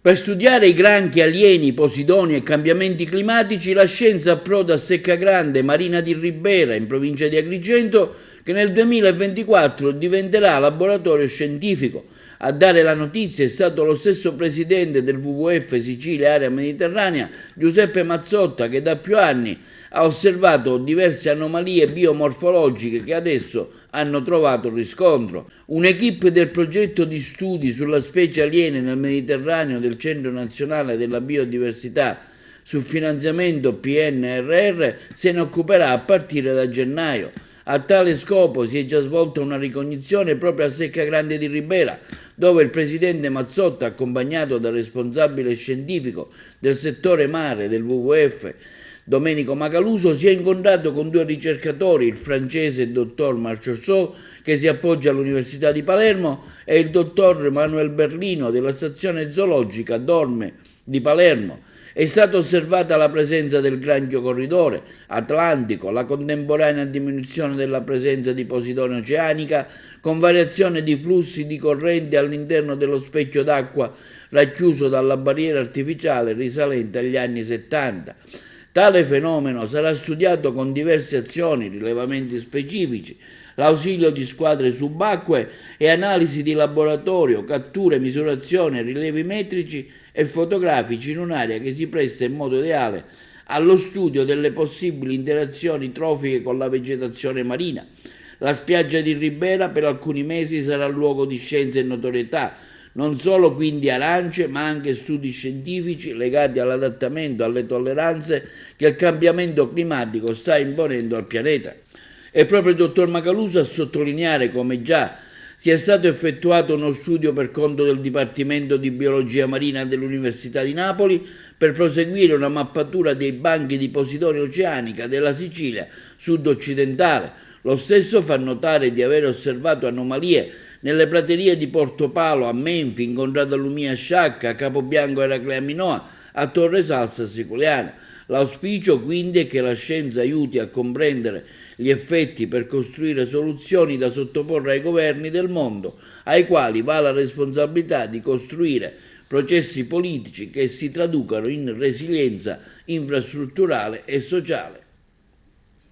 Per studiare i granchi alieni, posidoni e cambiamenti climatici, la scienza approda a Seccagrande, Marina di Ribera, in provincia di Agrigento, che nel 2024 diventerà laboratorio scientifico. A dare la notizia è stato lo stesso presidente del WWF Sicilia Area Mediterranea, Giuseppe Mazzotta, che da più anni ha osservato diverse anomalie biomorfologiche che adesso hanno trovato riscontro. Un'equipe del progetto di studi sulla specie aliene nel Mediterraneo del Centro Nazionale della Biodiversità sul finanziamento PNRR se ne occuperà a partire da gennaio. A tale scopo si è già svolta una ricognizione proprio a Seccagrande di Ribera, dove il presidente Mazzotta, accompagnato dal responsabile scientifico del settore mare del WWF, Domenico Macaluso, si è incontrato con due ricercatori, il francese dottor Marchessault, che si appoggia all'Università di Palermo, e il dottor Manuel Berlino della stazione zoologica Dorme di Palermo. È stata osservata la presenza del granchio corridore atlantico, la contemporanea diminuzione della presenza di Posidone oceanica, con variazione di flussi di corrente all'interno dello specchio d'acqua racchiuso dalla barriera artificiale risalente agli anni 70. Tale fenomeno sarà studiato con diverse azioni, rilevamenti specifici, l'ausilio di squadre subacquee e analisi di laboratorio, catture, misurazioni, rilevi metrici e fotografici in un'area che si presta in modo ideale allo studio delle possibili interazioni trofiche con la vegetazione marina. La spiaggia di Ribera per alcuni mesi sarà luogo di scienza e notorietà, non solo quindi arance, ma anche studi scientifici legati all'adattamento, alle tolleranze che il cambiamento climatico sta imponendo al pianeta. È proprio il dottor Macaluso a sottolineare come già sia stato effettuato uno studio per conto del Dipartimento di Biologia Marina dell'Università di Napoli per proseguire una mappatura dei banchi di Posidonia oceanica della Sicilia sud-occidentale. Lo stesso fa notare di aver osservato anomalie nelle praterie di Portopalo, a Menfi, in Contrada Lumia Sciacca, a Capobianco Eraclea Minoa, a Torre Salsa Siculiana. L'auspicio quindi è che la scienza aiuti a comprendere gli effetti per costruire soluzioni da sottoporre ai governi del mondo, ai quali va la responsabilità di costruire processi politici che si traducano in resilienza infrastrutturale e sociale.